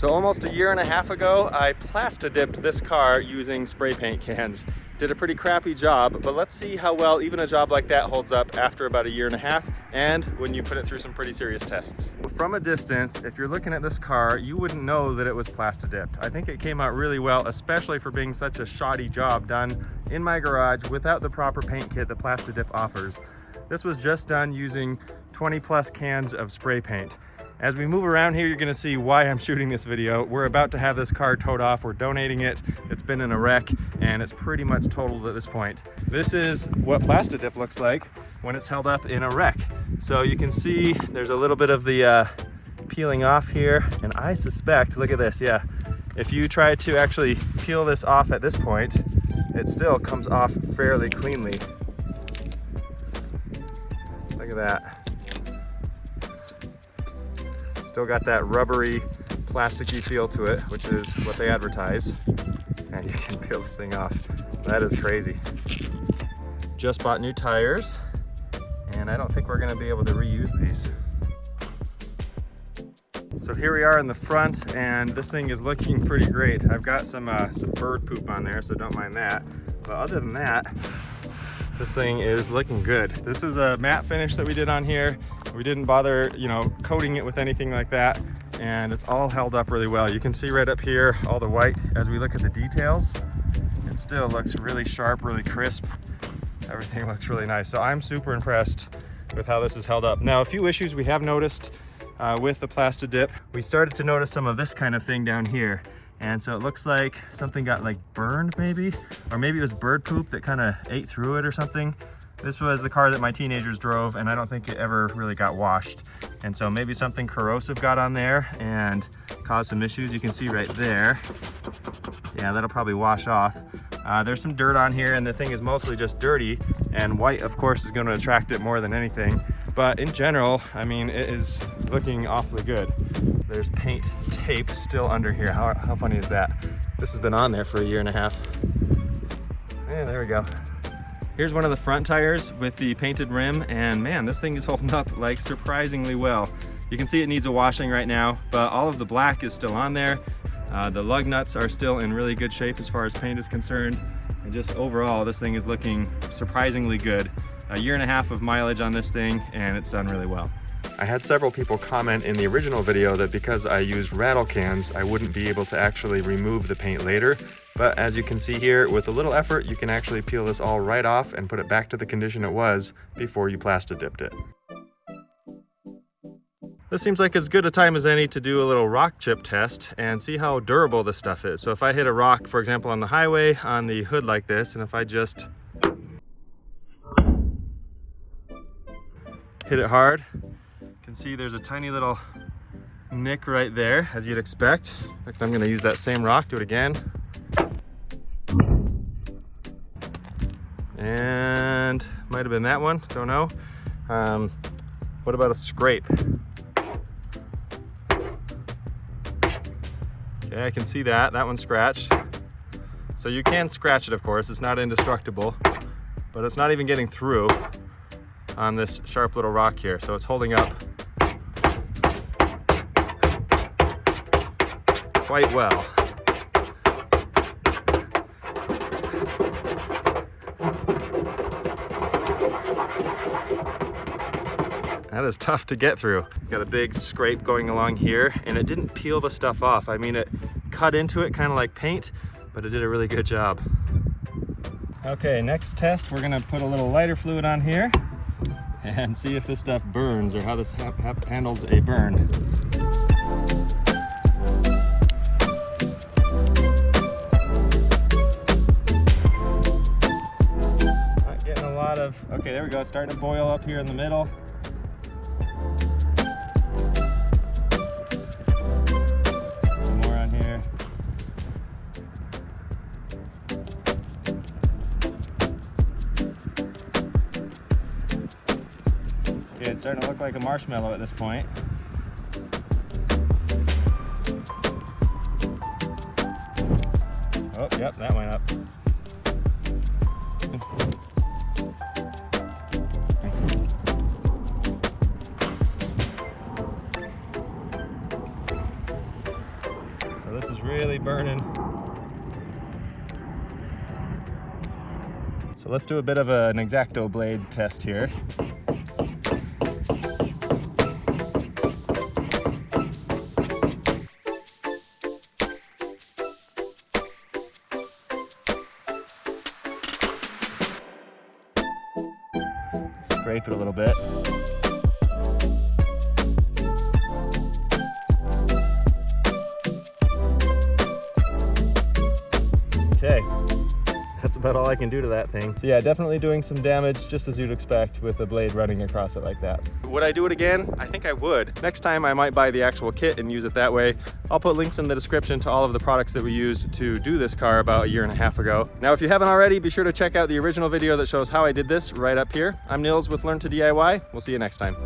So almost a year and a half ago, I Plasti Dipped this car using spray paint cans. Did a pretty crappy job, but let's see how well even a job like that holds up after about a year and a half and when you put it through some pretty serious tests. From a distance, if you're looking at this car, you wouldn't know that it was Plasti Dipped. I think it came out really well, especially for being such a shoddy job done in my garage without the proper paint kit that Plasti Dip offers. This was just done using 20 plus cans of spray paint. As we move around here, you're gonna see why I'm shooting this video. We're about to have this car towed off. We're donating it. It's been in a wreck and it's pretty much totaled at this point. This is what Plasti Dip looks like when it's held up in a wreck. So you can see there's a little bit of the peeling off here. And I suspect, look at this, yeah. If you try to actually peel this off at this point, it still comes off fairly cleanly. Look at that. Still got that rubbery, plasticky feel to it, which is what they advertise. And you can peel this thing off. That is crazy. Just bought new tires, and I don't think we're gonna be able to reuse these. So here we are in the front, and this thing is looking pretty great. I've got some bird poop on there, so don't mind that. But other than that, this thing is looking good. This is a matte finish that we did on here. We didn't bother, coating it with anything like that, and it's all held up really well. You can see right up here all the white. As we look at the details, it still looks really sharp, really crisp. Everything looks really nice. So I'm super impressed with how this is held up. Now, a few issues we have noticed with the Plasti Dip. We started to notice some of this kind of thing down here. And so it looks like something got burned maybe, or maybe it was bird poop that kind of ate through it or something. This was the car that my teenagers drove, and I don't think it ever really got washed. And so maybe something corrosive got on there and caused some issues. You can see right there. Yeah, that'll probably wash off. There's some dirt on here, and the thing is mostly just dirty, and white, of course, is going to attract it more than anything. But in general, I mean, it is looking awfully good. There's paint tape still under here. How funny is that? This has been on there for a year and a half. Yeah, there we go. Here's one of the front tires with the painted rim, and man, this thing is holding up surprisingly well. You can see it needs a washing right now, but all of the black is still on there. The lug nuts are still in really good shape as far as paint is concerned, and just overall, this thing is looking surprisingly good. A year and a half of mileage on this thing, and it's done really well. I had several people comment in the original video that because I used rattle cans, I wouldn't be able to actually remove the paint later. But as you can see here, with a little effort, you can actually peel this all right off and put it back to the condition it was before you Plasti Dipped it. This seems like as good a time as any to do a little rock chip test and see how durable this stuff is. So if I hit a rock, for example, on the highway, on the hood like this, and if I just hit it hard, you can see there's a tiny little nick right there, as you'd expect. In fact, I'm gonna use that same rock, do it again. And might have been that one, don't know. What about a scrape? Okay, I can see that one's scratched. So you can scratch it, of course, it's not indestructible, but it's not even getting through on this sharp little rock here, so it's holding up quite well. That is tough to get through. Got a big scrape going along here, and it didn't peel the stuff off. I mean, it cut into it kind of like paint, but it did a really good job. Okay, next test, we're gonna put a little lighter fluid on here and see if this stuff burns or how this handles a burn. Not getting a lot of, okay, there we go, it's starting to boil up here in the middle. It's starting to look like a marshmallow at this point. Oh, yep, that went up. So this is really burning. So let's do a bit of an X-Acto blade test here. Scrape it a little bit. Okay, that's about all I can do to that thing. So yeah, definitely doing some damage, just as you'd expect with a blade running across it like that. Would I do it again? I think I would. Next time I might buy the actual kit and use it that way. I'll put links in the description to all of the products that we used to do this car about 1.5 years ago. Now, if you haven't already, be sure to check out the original video that shows how I did this right up here. I'm Nils with Learn to DIY. We'll see you next time.